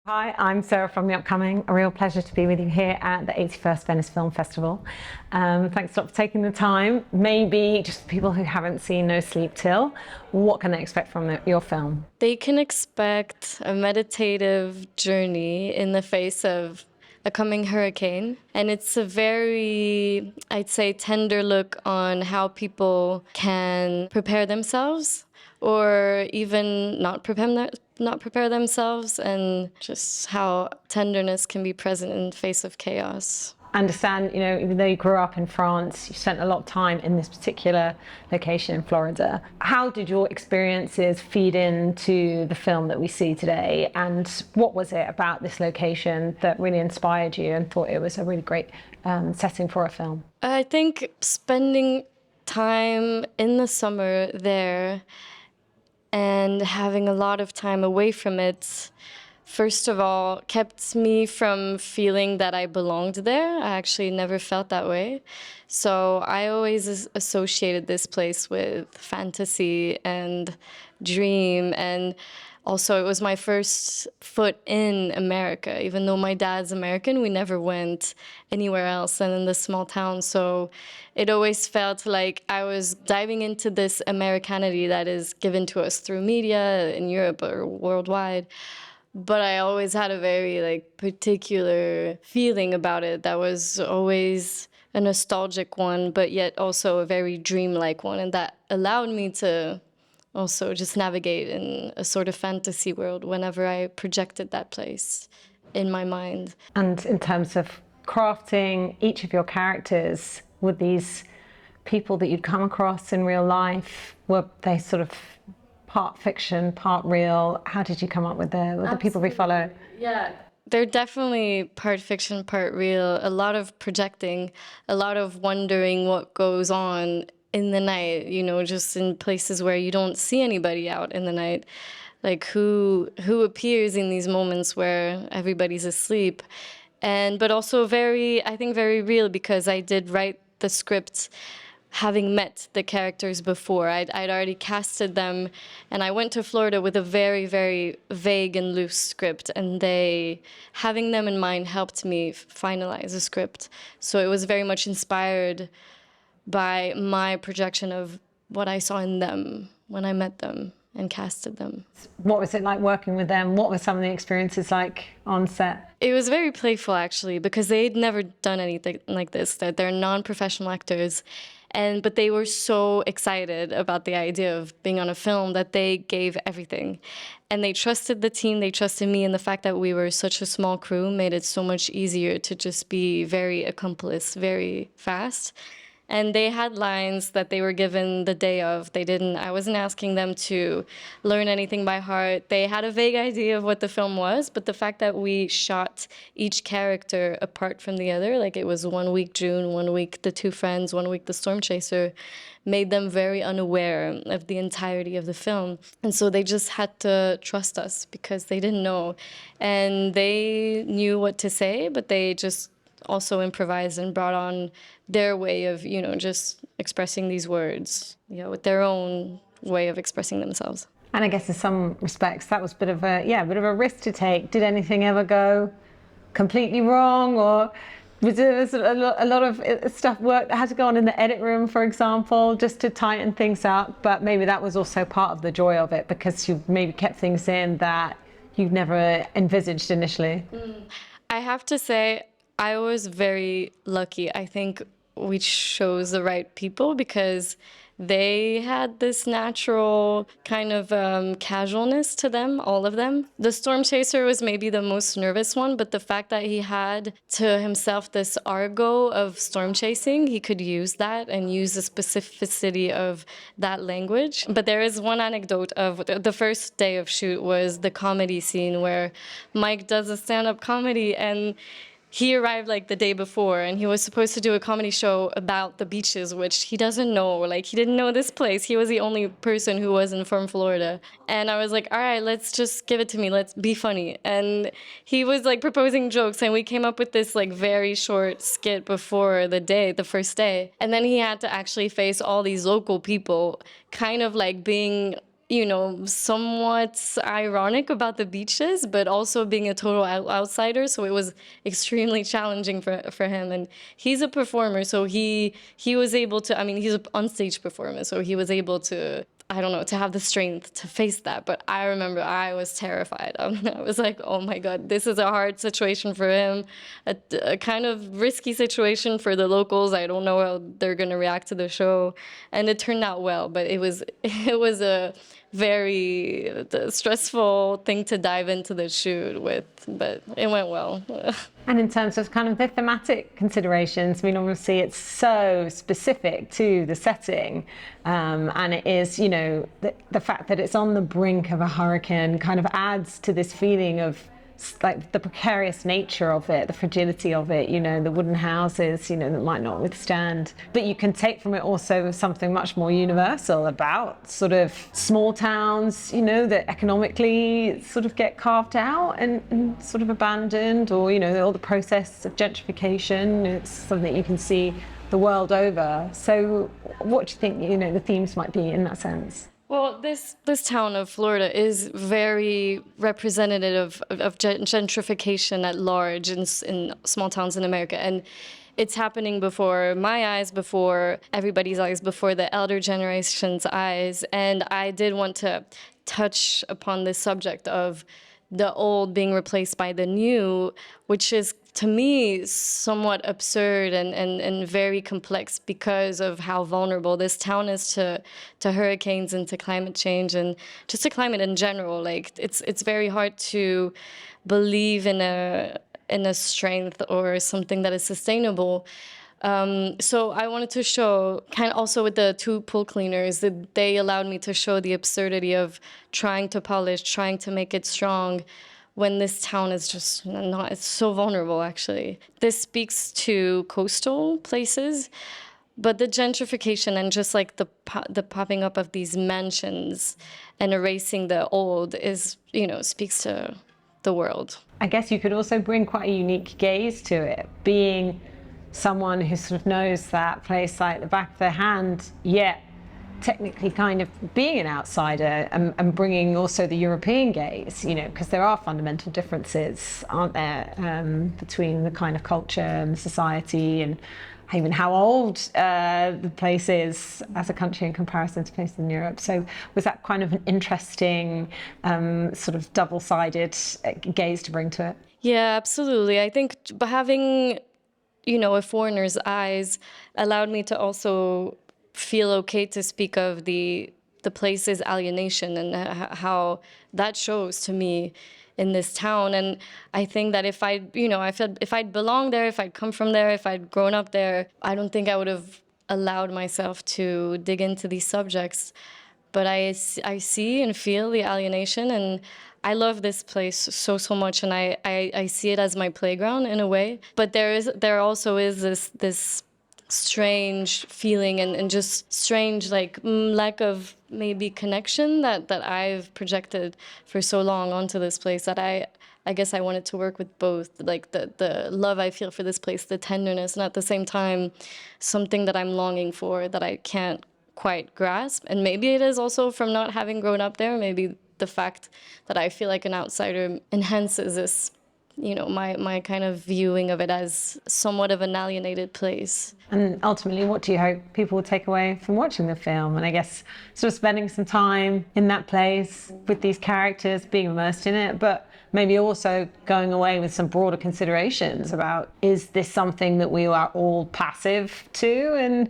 Hi, I'm Sarah from The Upcoming. A real pleasure to be with you here at the 81st Venice Film Festival. Thanks a lot for taking the time. Maybe just for people who haven't seen No Sleep Till, what can they expect from your film? They can expect a meditative journey in the face of a coming hurricane. And it's a very, I'd say, tender look on how people can prepare themselves or even not prepare themselves, and just how tenderness can be present in the face of chaos. I understand, even though you grew up in France, you spent a lot of time in this particular location in Florida. How did your experiences feed into the film that we see today? And what was it about this location that really inspired you and thought it was a really great setting for a film? I think spending time in the summer there and having a lot of time away from it, first of all, kept me from feeling that I belonged there. I actually never felt that way. So I always associated this place with fantasy and dream. And also, it was my first foot in America. Even though my dad's American, we never went anywhere else than in this small town. So it always felt like I was diving into this Americanity that is given to us through media in Europe or worldwide. But I always had a very particular feeling about it that was always a nostalgic one, but yet also a very dreamlike one, and that allowed me to also just navigate in a sort of fantasy world whenever I projected that place in my mind. And in terms of crafting each of your characters, were these people that you'd come across in real life, were they sort of part fiction, part real? How did you come up with the people we follow? Yeah. They're definitely part fiction, part real. A lot of projecting, a lot of wondering what goes on in the night, just in places where you don't see anybody out in the night. Like who appears in these moments where everybody's asleep. But also I think very real, because I did write the script having met the characters before. I'd already casted them, and I went to Florida with a very, very vague and loose script, and having them in mind helped me finalize the script. So it was very much inspired by my projection of what I saw in them when I met them and casted them. What was it like working with them? What were some of the experiences like on set? It was very playful, actually, because they'd never done anything like this. They're non-professional actors, but they were so excited about the idea of being on a film that they gave everything. And they trusted the team, they trusted me, and the fact that we were such a small crew made it so much easier to just be very accomplice, very fast. And they had lines that they were given the day of. I wasn't asking them to learn anything by heart. They had a vague idea of what the film was, but the fact that we shot each character apart from the other, like it was 1 week June, 1 week the two friends, 1 week the storm chaser, made them very unaware of the entirety of the film. And so they just had to trust us because they didn't know. And they knew what to say, but they just also improvised and brought on their way of, just expressing these words, with their own way of expressing themselves. And I guess in some respects that was a bit of a risk to take. Did anything ever go completely wrong, or was there a lot of stuff work that had to go on in the edit room, for example, just to tighten things up? But maybe that was also part of the joy of it, because you maybe kept things in that you'd never envisaged initially. I have to say, I was very lucky. I think we chose the right people because they had this natural kind of casualness to them, all of them. The storm chaser was maybe the most nervous one, but the fact that he had to himself this argot of storm chasing, he could use that and use the specificity of that language. But there is one anecdote of the first day of shoot was the comedy scene where Mike does a stand-up comedy, and he arrived the day before, and he was supposed to do a comedy show about the beaches, which he doesn't know. He didn't know this place. He was the only person who wasn't from Florida. And I was like, all right, let's just give it to me. Let's be funny. And he was proposing jokes, and we came up with this very short skit before the first day. And then he had to actually face all these local people, kind of being somewhat ironic about the beaches, but also being a total outsider. So it was extremely challenging for him. And he's a performer, so he was able to, I mean, he's an onstage performer, so he was able to, I don't know, to have the strength to face that. But I remember I was terrified. I was like, oh my God, this is a hard situation for him, a kind of risky situation for the locals. I don't know how they're going to react to the show. And it turned out well, but it was a very stressful thing to dive into the shoot with, but it went well. And in terms of kind of the thematic considerations, I mean, obviously it's so specific to the setting, and it is, the fact that it's on the brink of a hurricane kind of adds to this feeling of like the precarious nature of it, the fragility of it, the wooden houses, that might not withstand. But you can take from it also something much more universal about sort of small towns, that economically sort of get carved out and sort of abandoned, or, all the process of gentrification. It's something that you can see the world over. So what do you think, the themes might be in that sense? Well, this town of Florida is very representative of gentrification at large in small towns in America. And it's happening before my eyes, before everybody's eyes, before the elder generation's eyes. And I did want to touch upon this subject of the old being replaced by the new, which is, to me, somewhat absurd and very complex because of how vulnerable this town is to hurricanes and to climate change and just to climate in general. Like, it's very hard to believe in a strength or something that is sustainable. So I wanted to show, kind of also with the two pool cleaners, that they allowed me to show the absurdity of trying to polish, trying to make it strong, when this town is just not, it's so vulnerable, actually. This speaks to coastal places, but the gentrification and just like the popping up of these mansions and erasing the old is, speaks to the world. I guess you could also bring quite a unique gaze to it, being someone who sort of knows that place like the back of their hand, yet technically kind of being an outsider and bringing also the European gaze, because there are fundamental differences, aren't there, between the kind of culture and society and even how old the place is as a country in comparison to places in Europe. So was that kind of an interesting sort of double-sided gaze to bring to it? Yeah, absolutely. I think having, a foreigner's eyes allowed me to also feel okay to speak of the place's alienation and how that shows to me in this town. And I think that if I'd belonged there, if I'd come from there, if I'd grown up there, I don't think I would have allowed myself to dig into these subjects. But I see and feel the alienation, and I love this place so much, and I see it as my playground in a way. But there also is this strange feeling and just strange lack of maybe connection that I've projected for so long onto this place, that I guess I wanted to work with both, like the love I feel for this place, the tenderness, and at the same time something that I'm longing for that I can't quite grasp. And maybe it is also from not having grown up there. Maybe the fact that I feel like an outsider enhances this, my kind of viewing of it as somewhat of an alienated place. And ultimately, what do you hope people will take away from watching the film? And I guess sort of spending some time in that place with these characters, being immersed in it, but maybe also going away with some broader considerations about, is this something that we are all passive to? And,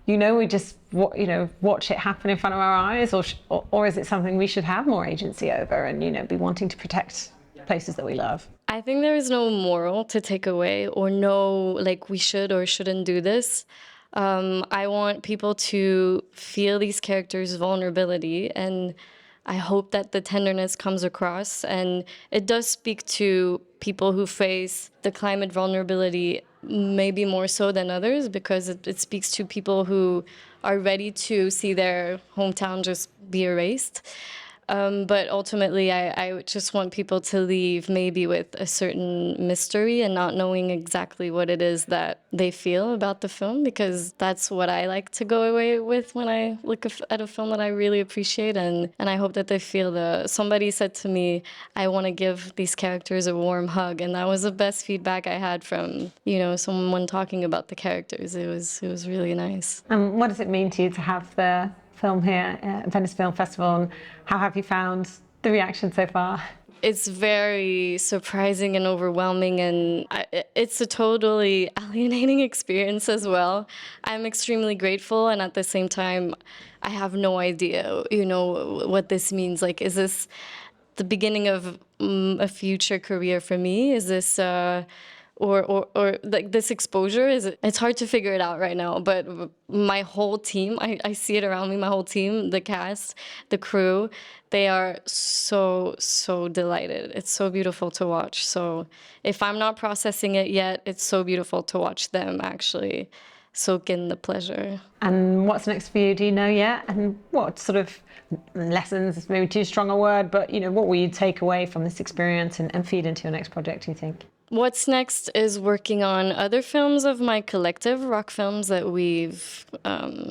we just, watch it happen in front of our eyes, or is it something we should have more agency over and, be wanting to protect places that we love? I think there is no moral to take away or no, we should or shouldn't do this. I want people to feel these characters' vulnerability, and I hope that the tenderness comes across. And it does speak to people who face the climate vulnerability maybe more so than others, because it speaks to people who are ready to see their hometown just be erased. But ultimately, I just want people to leave maybe with a certain mystery and not knowing exactly what it is that they feel about the film, because that's what I like to go away with when I look at a film that I really appreciate. And I hope that they feel somebody said to me, I want to give these characters a warm hug. And that was the best feedback I had from, someone talking about the characters. It was really nice. And what does it mean to you to have the film here at Venice Film Festival, and how have you found the reaction so far? It's very surprising and overwhelming, and it's a totally alienating experience as well. I'm extremely grateful, and at the same time, I have no idea, what this means. Like, is this the beginning of a future career for me? Is this or like this exposure, it's hard to figure it out right now, but my whole team, I see it around me, my whole team, the cast, the crew, they are so delighted. It's so beautiful to watch. So if I'm not processing it yet, it's so beautiful to watch them actually soak in the pleasure. And what's next for you? Do you know yet? And what sort of lessons, is maybe too strong a word, but what will you take away from this experience and feed into your next project, do you think? What's next is working on other films of my collective, rock films that we've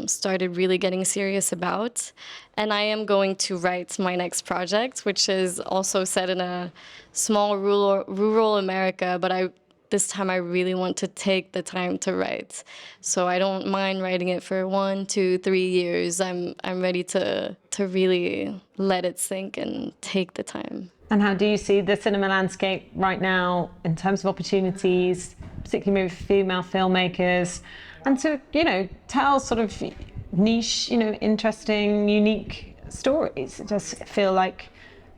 started really getting serious about. And I am going to write my next project, which is also set in a small rural America, but this time I really want to take the time to write. So I don't mind writing it for 1, 2, 3 years. I'm ready to really let it sink and take the time. And how do you see the cinema landscape right now in terms of opportunities, particularly maybe for female filmmakers, and to, tell sort of niche, interesting, unique stories? It does feel like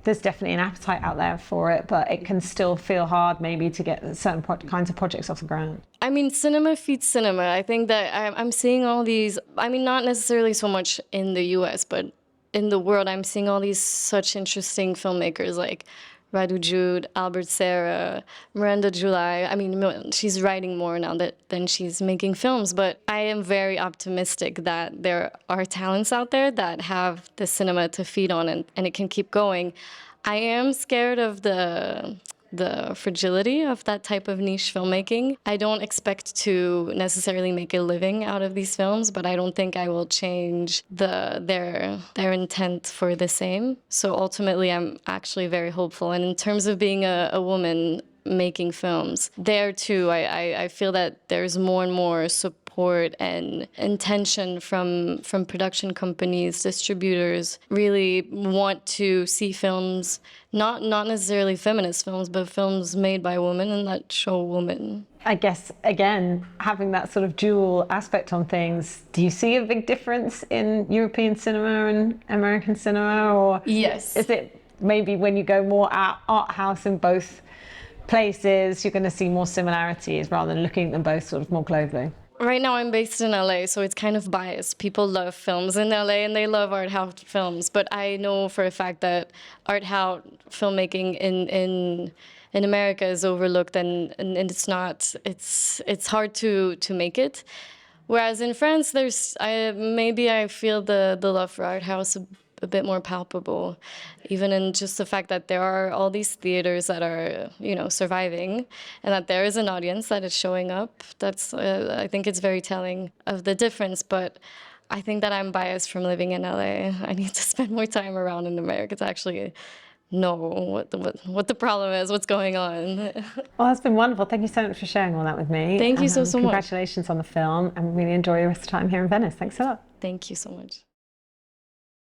there's definitely an appetite out there for it, but it can still feel hard maybe to get certain kinds of projects off the ground. I mean, cinema feeds cinema. I think that I'm seeing all these, not necessarily so much in the US, but in the world, I'm seeing all these such interesting filmmakers like Radu Jude, Albert Serra, Miranda July. She's writing more now than she's making films, but I am very optimistic that there are talents out there that have the cinema to feed on, and it can keep going. I am scared of the fragility of that type of niche filmmaking. I don't expect to necessarily make a living out of these films, but I don't think I will change their intent for the same. So ultimately, I'm actually very hopeful. And in terms of being a woman making films, there too, I feel that there's more and more support and intention from production companies, distributors, really want to see films, not necessarily feminist films, but films made by women and that show women. I guess, again, having that sort of dual aspect on things, do you see a big difference in European cinema and American cinema? Or yes. Is it maybe when you go more art house in both places, you're going to see more similarities rather than looking at them both sort of more globally? Right now I'm based in LA, so it's kind of biased. People love films in LA and they love art house films, but I know for a fact that art house filmmaking in America is overlooked, and it's not. It's hard to make it. Whereas in France, I feel the love for art house a bit more palpable, even in just the fact that there are all these theaters that are, surviving, and that there is an audience that is showing up. That's, I think it's very telling of the difference, but I think that I'm biased from living in LA. I need to spend more time around in America to actually know what the problem is, what's going on. Well, that's been wonderful. Thank you so much for sharing all that with me. Thank you so much. Congratulations on the film, and really enjoy the rest of the time here in Venice. Thanks a lot. Thank you so much.